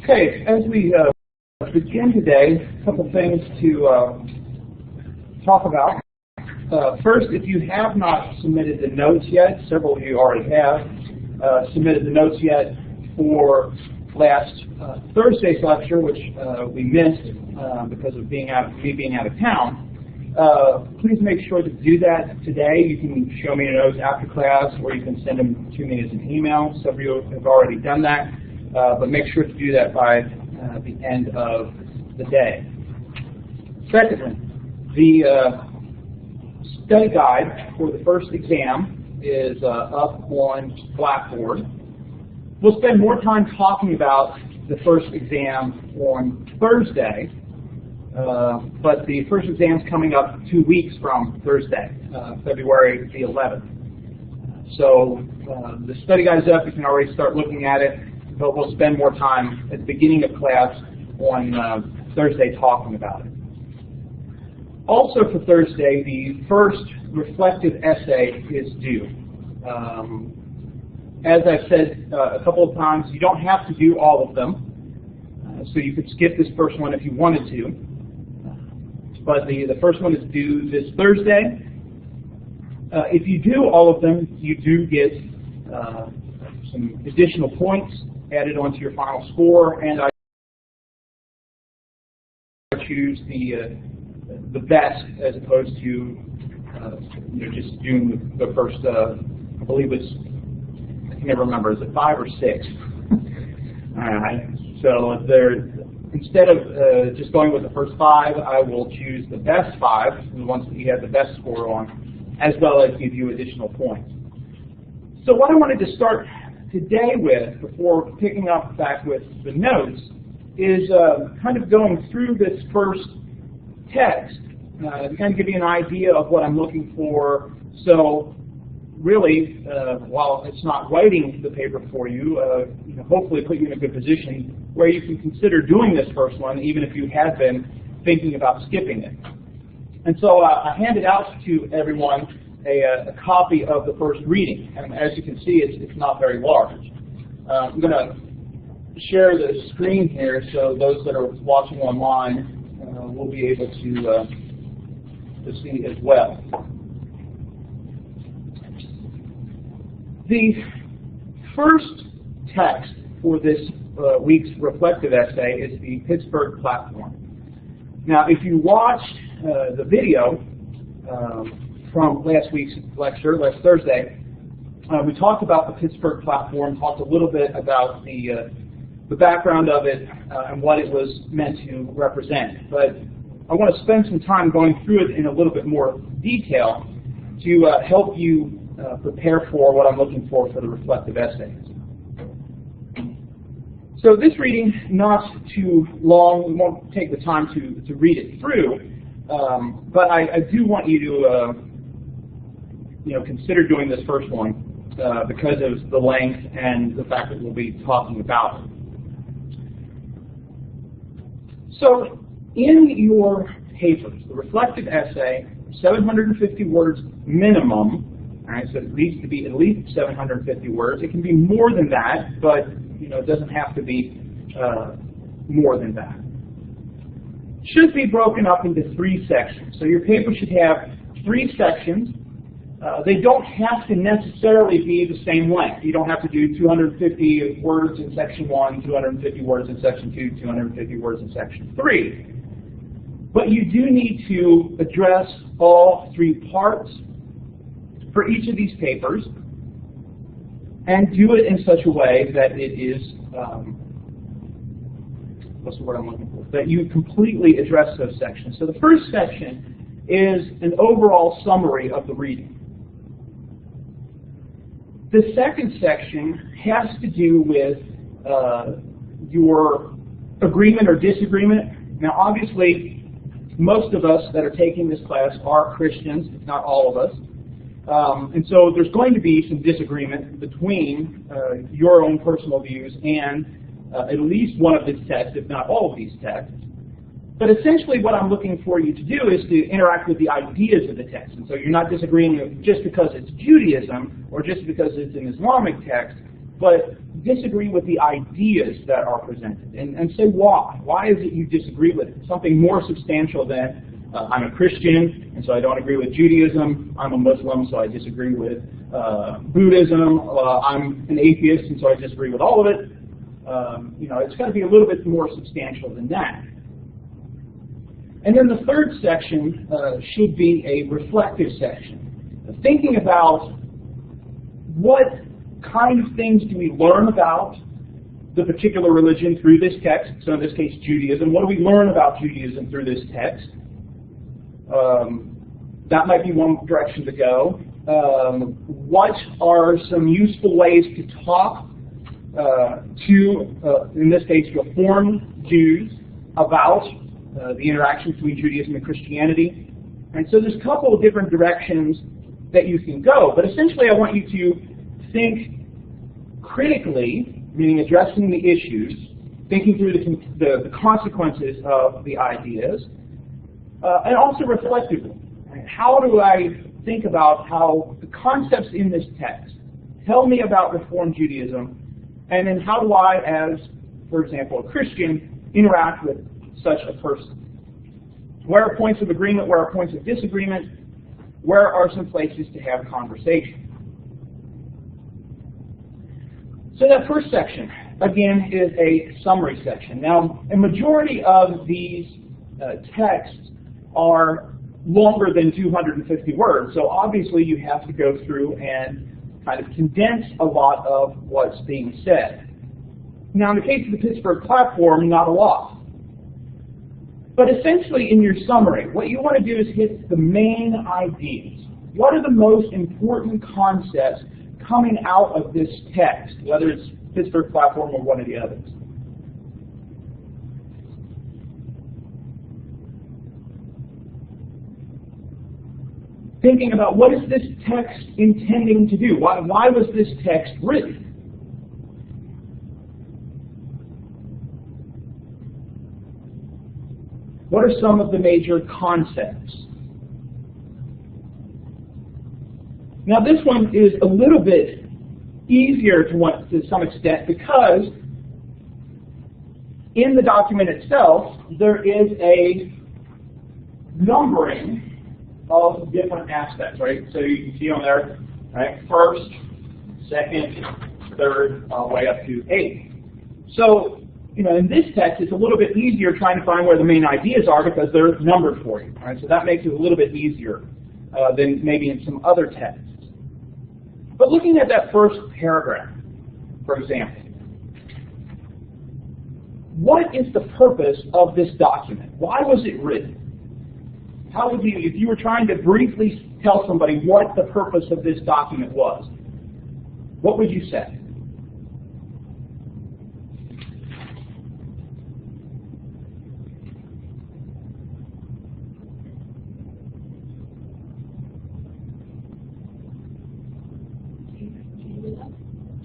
Okay, as we begin today, a couple things to talk about. First, if you have not submitted the notes yet, several of you already have submitted the notes yet for last Thursday's lecture, which we missed because of me being out of town. Please make sure to do that today. You can show me your notes after class, or you can send them to me as an email. Some of you have already done that, but make sure to do that by the end of the day. Secondly, the study guide for the first exam is up on Blackboard. We'll spend more time talking about the first exam on Thursday, but the first exam is coming up 2 weeks from Thursday, February the 11th. So the study guide is up. You can already start looking at it, but we'll spend more time at the beginning of class on Thursday talking about it. Also for Thursday, the first reflective essay is due. As I've said a couple of times, you don't have to do all of them, so you could skip this first one if you wanted to. But the first one is due this Thursday. If you do all of them, you do get some additional points added onto your final score, and I choose the best as opposed to just doing the first. I believe it's, I can never remember. Is it 5 or 6? So instead of just going with the first 5, I will choose the best 5, the ones that you have the best score on, as well as give you additional points. So what I wanted to start today with, before picking up back with the notes, is kind of going through this first text to kind of give you an idea of what I'm looking for. So really, while it's not writing the paper for you, hopefully put you in a good position where you can consider doing this first one, even if you have been thinking about skipping it. And so I handed out to everyone a copy of the first reading, and as you can see, it's not very large. I'm going to share the screen here so those that are watching online will be able to see as well. The first text for this week's reflective essay is the Pittsburgh platform. Now, if you watched the video from last week's lecture, last Thursday, we talked about the Pittsburgh platform, talked a little bit about the background of it and what it was meant to represent. But I want to spend some time going through it in a little bit more detail to help you prepare for what I'm looking for the reflective essays. So this reading, not too long, we won't take the time to read it through, but I do want you to consider doing this first one because of the length and the fact that we'll be talking about it. So in your papers, the reflective essay, 750 words minimum. All right, so it needs to be at least 750 words. It can be more than that, but it doesn't have to be more than that. Should be broken up into 3 sections. So your paper should have 3 sections. They don't have to necessarily be the same length. You don't have to do 250 words in section 1, 250 words in section 2, 250 words in section 3. But you do need to address all 3 parts for each of these papers, and do it in such a way that it is, what's the word I'm looking for? That you completely address those sections. So the first section is an overall summary of the reading. The second section has to do with your agreement or disagreement. Now obviously, most of us that are taking this class are Christians, if not all of us. And so there's going to be some disagreement between your own personal views and at least one of these texts, if not all of these texts. But essentially what I'm looking for you to do is to interact with the ideas of the text. And so you're not disagreeing just because it's Judaism or just because it's an Islamic text, but disagree with the ideas that are presented, and say why. Why is it you disagree with it? Something more substantial than I'm a Christian, and so I don't agree with Judaism. I'm a Muslim, so I disagree with Buddhism. I'm an atheist, and so I disagree with all of it. It's got to be a little bit more substantial than that. And then the third section should be a reflective section, thinking about what kind of things do we learn about the particular religion through this text. So in this case, Judaism. What do we learn about Judaism through this text? That might be one direction to go. What are some useful ways to talk to, in this case, Reformed Jews about the interaction between Judaism and Christianity? And so there's a couple of different directions that you can go, but essentially I want you to think critically, meaning addressing the issues, thinking through the consequences of the ideas, and also reflectively. How do I think about how the concepts in this text tell me about Reformed Judaism, and then how do I, as, for example, a Christian, interact with such a person? Where are points of agreement? Where are points of disagreement? Where are some places to have conversation? So that first section, again, is a summary section. Now, a majority of these texts are longer than 250 words, so obviously you have to go through and kind of condense a lot of what's being said. Now, in the case of the Pittsburgh platform, not a lot. But essentially, in your summary, what you want to do is hit the main ideas. What are the most important concepts coming out of this text, whether it's Pittsburgh platform or one of the others? Thinking about what is this text intending to do? Why was this text written? What are some of the major concepts? Now this one is a little bit easier to some extent because in the document itself there is a numbering of different aspects, right? So you can see on there, right? First, second, third, all the way up to 8. So, in this text, it's a little bit easier trying to find where the main ideas are because they're numbered for you. Right? So that makes it a little bit easier than maybe in some other texts. But looking at that first paragraph, for example, what is the purpose of this document? Why was it written? How would you, if you were trying to briefly tell somebody what the purpose of this document was, what would you say?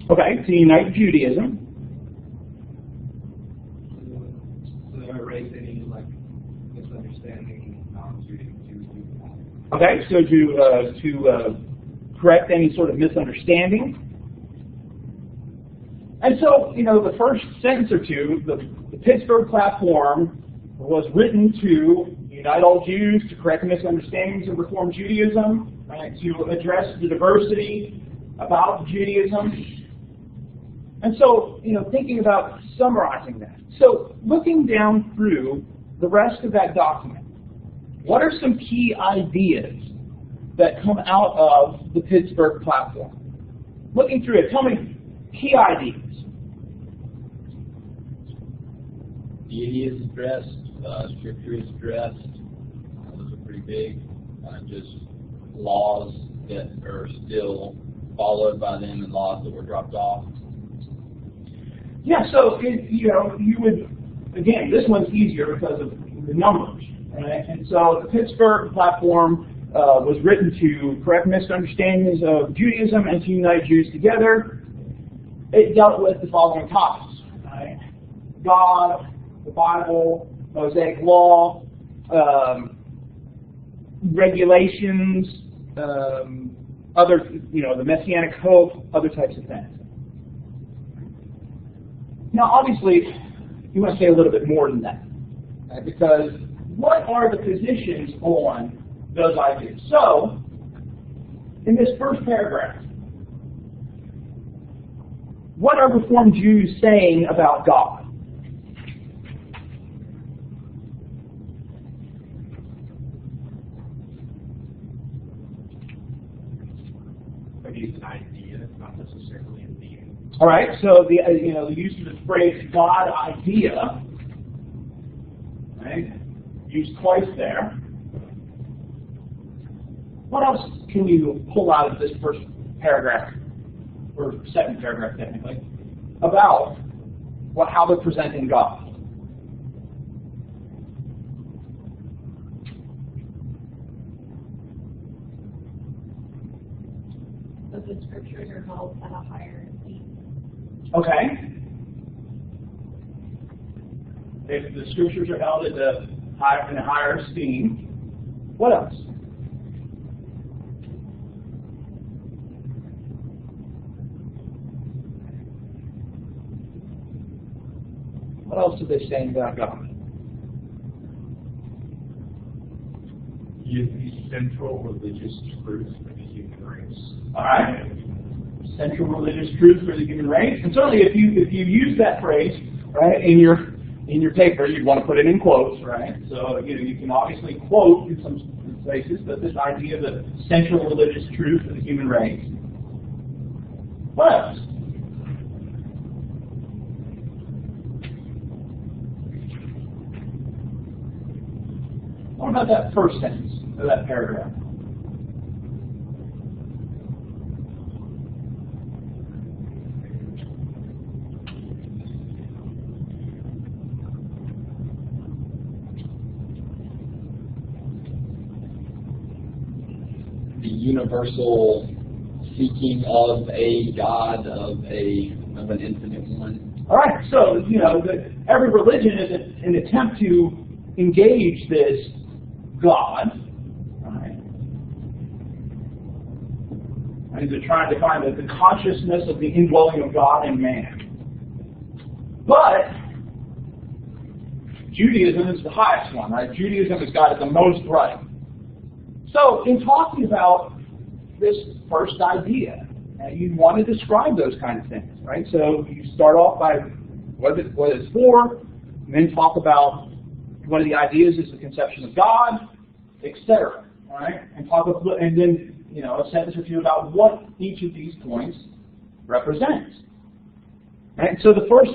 Okay, to unite Judaism. To erase any misunderstanding Okay, so to correct any sort of misunderstanding. And so, the first sentence or two, the Pittsburgh platform was written to unite all Jews, to correct misunderstandings of Reformed Judaism, right, to address the diversity about Judaism. And so, thinking about summarizing that. So, looking down through the rest of that document, what are some key ideas that come out of the Pittsburgh platform? Looking through it, tell me key ideas. Deity is addressed, Scripture is addressed. Those are pretty big. Just laws that are still followed by them and laws that were dropped off. Yeah, so you would, again, this one's easier because of the numbers, right? And so the Pittsburgh platform was written to correct misunderstandings of Judaism and to unite Jews together. It dealt with the following topics, right? God, the Bible, Mosaic law, regulations, other, the Messianic hope, other types of things. Now, obviously, you want to say a little bit more than that, right? Because what are the positions on those ideas? So, in this first paragraph, what are Reformed Jews saying about God? It's an idea, it's not necessarily a being. All right, so the use of the phrase God idea, right, used twice there. What else can you pull out of this first paragraph, or second paragraph technically, about how they're presenting God? That the scriptures are held at a higher esteem. Okay. If the scriptures are held in a higher esteem, what else? What else are they saying about God? He is the central religious truth for the human race. All right. Central religious truth for the human race. And certainly if you use that phrase, right, in your paper, you'd want to put it in quotes, right? So you can obviously quote in some places, but this idea of the central religious truth for the human race. What else? What about that first sentence of that paragraph? The universal seeking of a God, of an infinite one. All right, so every religion is an attempt to engage this God, right? And they're trying to find the consciousness of the indwelling of God in man. But Judaism is the highest one, right? Judaism has got it the most right. So, in talking about this first idea, you want to describe those kind of things, right? So, you start off by what it's for, and then talk about what are the ideas is the conception of God, etc. All right, and then a sentence or two about what each of these points represents. Right. So the first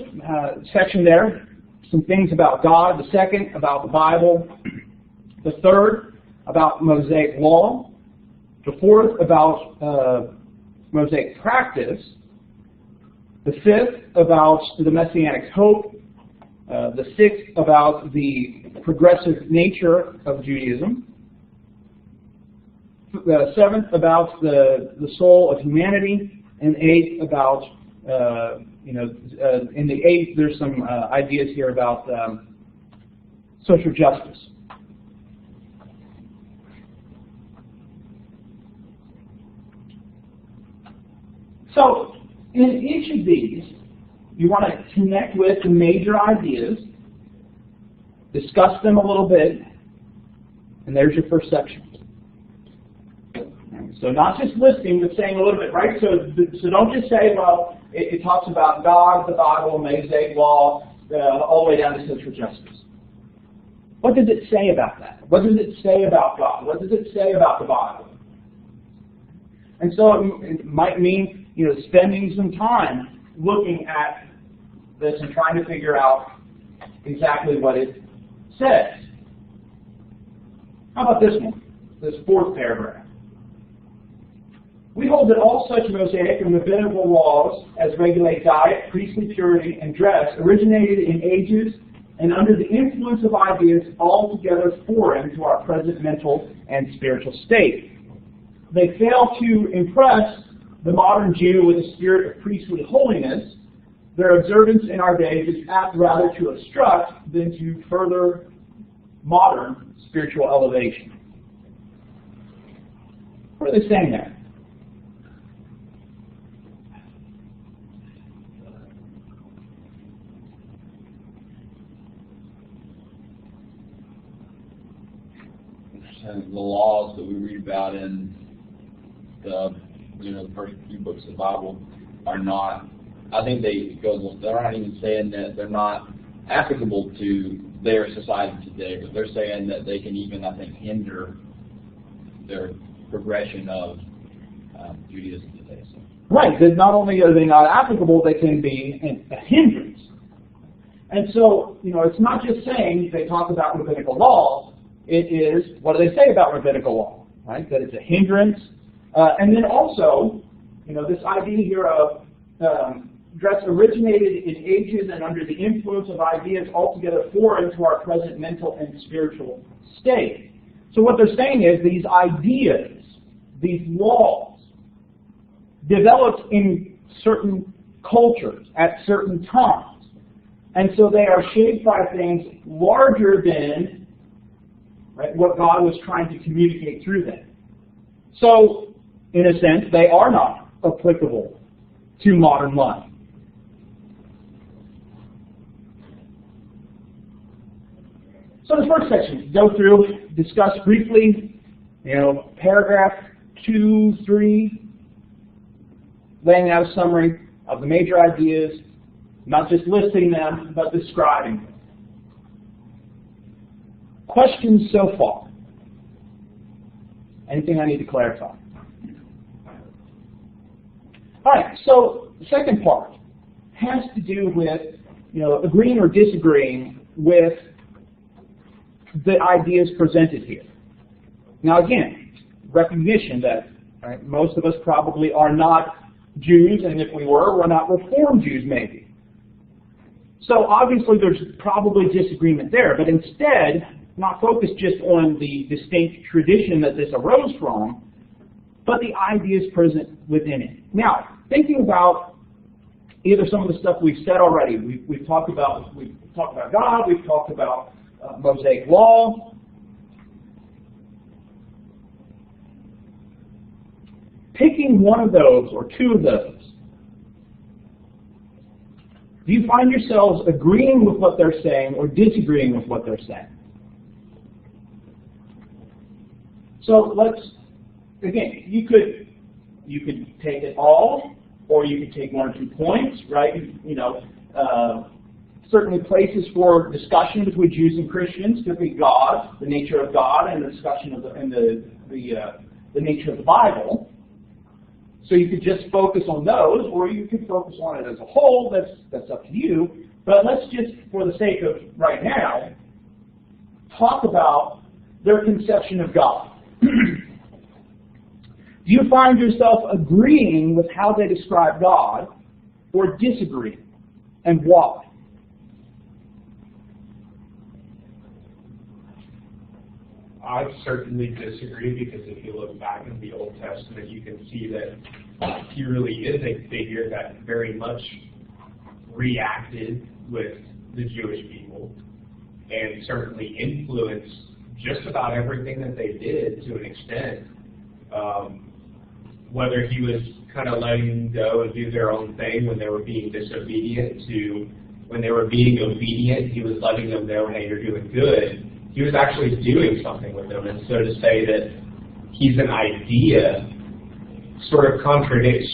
section there, some things about God. The second about the Bible. The third about Mosaic law. The fourth about Mosaic practice. The fifth about the Messianic hope. The sixth about the progressive nature of Judaism. The seventh about the soul of humanity, and eighth about in the eighth there's some ideas here about social justice. So in each of these, you want to connect with the major ideas, discuss them a little bit, and there's your first section. So not just listing, but saying a little bit, right? So don't just say, well, it talks about God, the Bible, Mosaic law, all the way down to social justice. What does it say about that? What does it say about God? What does it say about the Bible? And so it might mean, spending some time looking at this and trying to figure out exactly what it says. How about this one? This fourth paragraph. We hold that all such Mosaic and rabbinical laws as regulate diet, priestly purity, and dress originated in ages and under the influence of ideas altogether foreign to our present mental and spiritual state. They fail to impress the modern Jew with a spirit of priestly holiness. Their observance in our days is apt rather to obstruct than to further modern spiritual elevation. What are they saying there? and the laws that we read about in the the first few books of the Bible are not. I think they're not even saying that they're not applicable to their society today, but they're saying that they can even, I think, hinder their progression of Judaism today. So. Right, that not only are they not applicable, they can be a hindrance. And so, it's not just saying they talk about rabbinical law, it is, what do they say about rabbinical law? Right, that it's a hindrance. And then also, this idea here of dress originated in ages and under the influence of ideas altogether foreign to our present mental and spiritual state. So what they're saying is these ideas, these laws, developed in certain cultures at certain times. And so they are shaped by things larger than what God was trying to communicate through them. So, in a sense, they are not applicable to modern life. So the first section, go through, discuss briefly, paragraph 2, 3, laying out a summary of the major ideas, not just listing them, but describing them. Questions so far? Anything I need to clarify? All right, so the second part has to do with, agreeing or disagreeing with the ideas presented here. Now again, recognition that most of us probably are not Jews, and if we were, we're not Reformed Jews maybe. So obviously there's probably disagreement there, but instead, not focus just on the distinct tradition that this arose from, but the ideas present within it. Now, thinking about either some of the stuff we've said already, we've talked about God, we've talked about Mosaic law. Picking one of those or two of those, do you find yourselves agreeing with what they're saying or disagreeing with what they're saying? So again, you could take it all, or you could take one or 2 points, right? Certainly places for discussion between Jews and Christians could be God, the nature of God, and the discussion of the nature of the Bible. So you could just focus on those, or you could focus on it as a whole. That's up to you. But let's just, for the sake of right now, talk about their conception of God. Do you find yourself agreeing with how they describe God, or disagreeing, and why? I certainly disagree, because if you look back in the Old Testament, you can see that he really is a figure that very much reacted with the Jewish people and certainly influenced just about everything that they did to an extent. Whether he was kind of letting them go and do their own thing when they were being disobedient, to when they were being obedient, he was letting them know, hey, you're doing good. He was actually doing something with them. And so to say that he's an idea sort of contradicts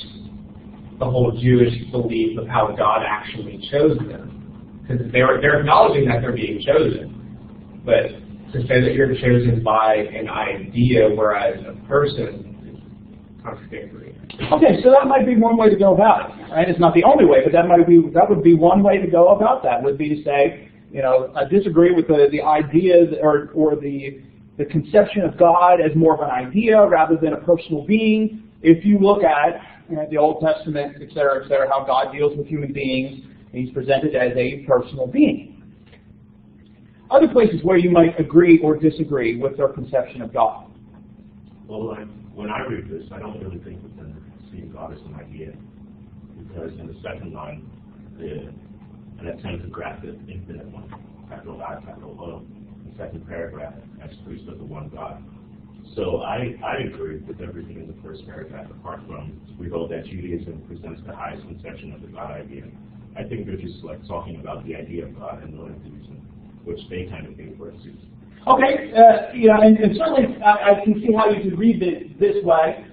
the whole Jewish belief of how God actually chose them. Because they're acknowledging that they're being chosen. But to say that you're chosen by an idea, whereas a person, is contradictory. Okay, so that might be one way to go about it. Right? It's not the only way, but that would be one way to go about that. Would be to say, I disagree with the ideas or the conception of God as more of an idea rather than a personal being. If you look at the Old Testament, et cetera, how God deals with human beings, he's presented as a personal being. Other places where you might agree or disagree with their conception of God. Well, when I read this, I don't really think that they're seeing God as an idea, because in the second line, and that tends to grasp the infinite one, capital I, capital O. The second paragraph, as priest of the one God. So I agree with everything in the first paragraph, apart from we hold that Judaism presents the highest conception of the God idea. I think they're just talking about the idea of God and monotheism, which they kind of think for us. Okay, and certainly I can see how you could read it this way.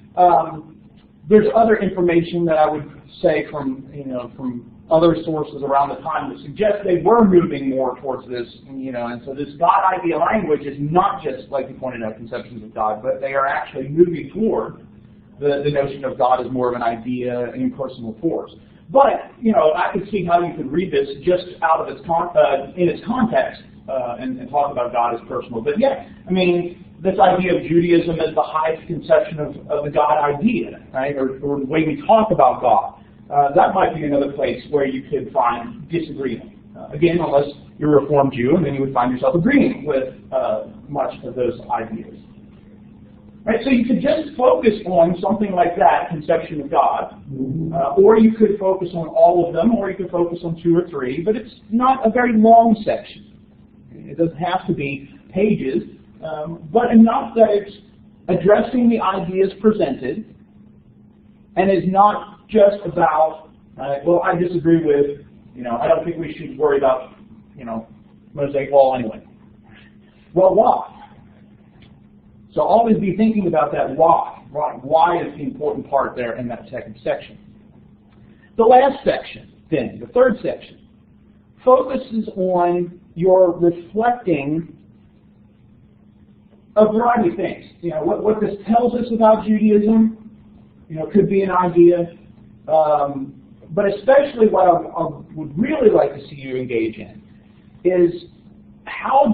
There's other information that I would say from other sources around the time that suggest they were moving more towards this, and so this God idea language is not just, like you pointed out, conceptions of God, but they are actually moving toward the notion of God as more of an idea, an impersonal force. But I could see how you could read this just out of its in its context and talk about God as personal. But yeah, I mean, this idea of Judaism as the highest conception of the God idea, right, or the way we talk about God. That might be another place where you could find disagreement. Again, unless you're a Reformed Jew, and then you would find yourself agreeing with much of those ideas. Right, so you could just focus on something like that, conception of God, or you could focus on all of them, or you could focus on 2 or 3, but it's not a very long section. It doesn't have to be pages, but enough that it's addressing the ideas presented, and is not just about, well, I disagree with, I don't think we should worry about, Mosaic law anyway. Well, why? So always be thinking about that why. Why is the important part there in that second section. The last section, then, the third section, focuses on your reflecting a variety of things. What this tells us about Judaism, could be an idea, but especially what I would really like to see you engage in is how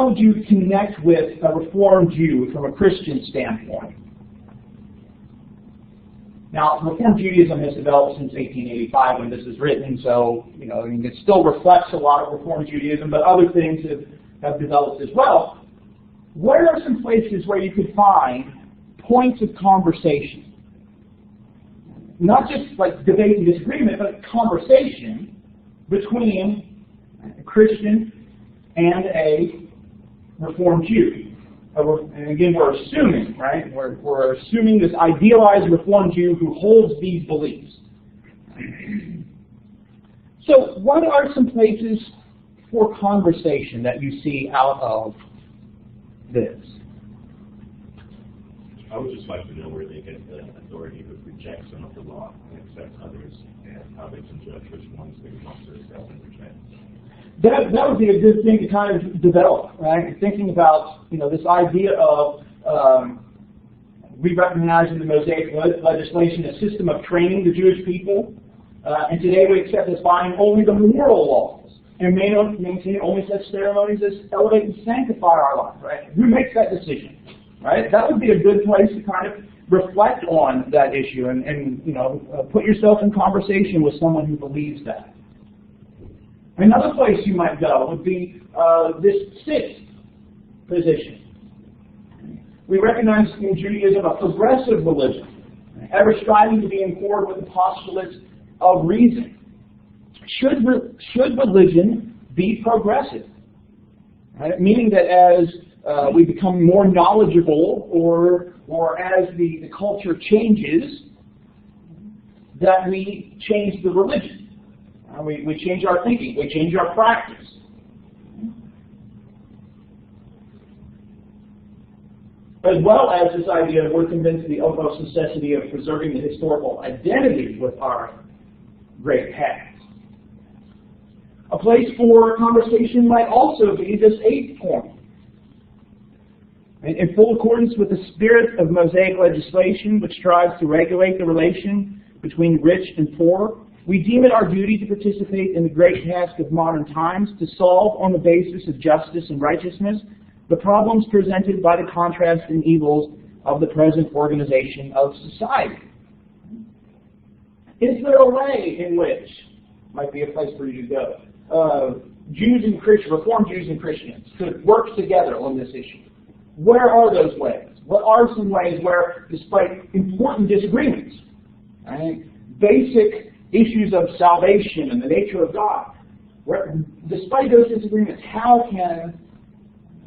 would you connect with a Reformed Jew from a Christian standpoint? Now, Reformed Judaism has developed since 1885 when this is written, so it still reflects a lot of Reformed Judaism, but other things have developed as well. Where are some places where you could find points of conversation? Not just like debate and disagreement, but conversation between a Christian and a Reformed Jew. And again, we're assuming, right? We're assuming this idealized Reformed Jew who holds these beliefs. So what are some places for conversation that you see out of this? I would just like to know where they get the authority to reject some of the law and accept others, and how they can judge which ones they want to accept and reject. That would be a good thing to kind of develop, right? Thinking about this idea of we recognize in the Mosaic legislation a system of training the Jewish people, and today we accept as binding only the moral laws and maintain only such ceremonies as elevate and sanctify our life, right? Who makes that decision, right? That would be a good place to kind of reflect on that issue and put yourself in conversation with someone who believes that. Another place you might go would be this sixth position. We recognize in Judaism a progressive religion, ever striving to be in accord with the postulates of reason. Should religion be progressive? Right? Meaning that as we become more knowledgeable or as the culture changes, that we change the religion. We change our thinking. We change our practice. As well as this idea that we're convinced of the utmost necessity of preserving the historical identity with our great past. A place for conversation might also be this eighth point. In full accordance with the spirit of Mosaic legislation, which strives to regulate the relation between rich and poor, we deem it our duty to participate in the great task of modern times to solve on the basis of justice and righteousness the problems presented by the contrasts and evils of the present organization of society. Is there a way in which, might be a place for you to go, Jews and Christians, Reformed Jews and Christians could work together on this issue? Where are those ways? What are some ways where, despite important disagreements, right, basic issues of salvation and the nature of God, despite those disagreements, how can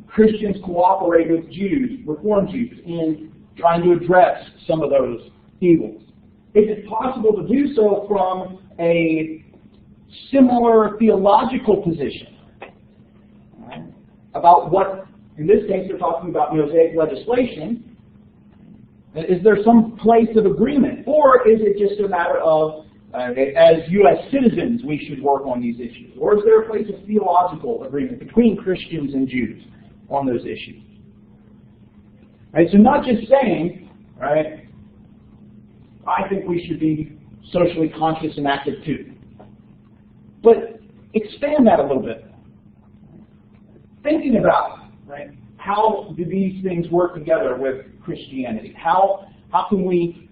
Christians cooperate with Jews, Reformed Jews, in trying to address some of those evils? Is it possible to do so from a similar theological position? about what, in this case, they're talking about Mosaic legislation. Is there some place of agreement? Or is it just a matter of, as U.S. citizens, we should work on these issues? Or is there a place of theological agreement between Christians and Jews on those issues? Right, so not just saying, right, I think we should be socially conscious and active too. But expand that a little bit. Thinking about, right, how do these things work together with Christianity? How can we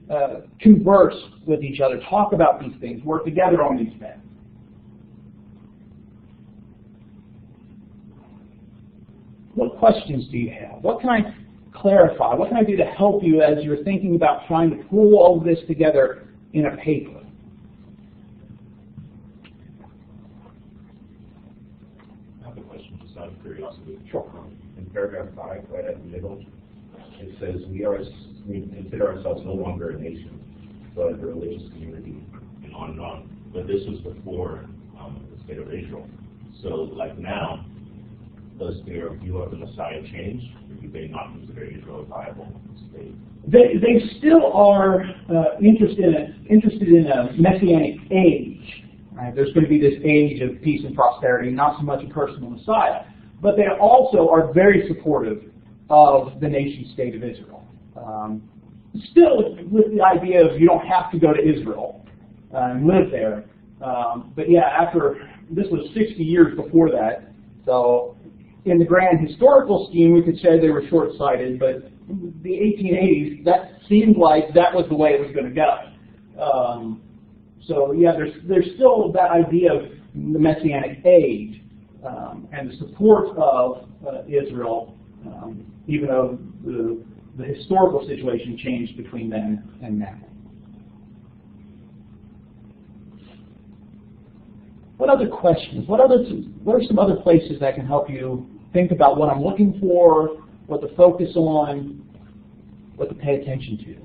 converse with each other, talk about these things, work together on these things? What questions do you have? What can I clarify? What can I do to help you as you're thinking about trying to pull all this together in a paper? I have a question just out of curiosity. Sure. In paragraph 5, right at the middle, it says we consider ourselves no longer a nation, but a religious community, and on and on. But this was before the state of Israel. So, like now, does their view of the Messiah change, or do they not consider Israel a viable state? They still are interested in a messianic age. Right? There's going to be this age of peace and prosperity, not so much a personal Messiah. But they also are very supportive of the nation-state of Israel. Still with the idea of you don't have to go to Israel and live there. But yeah, this was 60 years before that. So in the grand historical scheme, we could say they were short-sighted, but the 1880s, that seemed like that was the way it was going to go. So yeah, there's still that idea of the Messianic age and the support of Israel, even though the historical situation changed between then and now. What other questions? What are some other places that can help you think about what I'm looking for, what to focus on, what to pay attention to?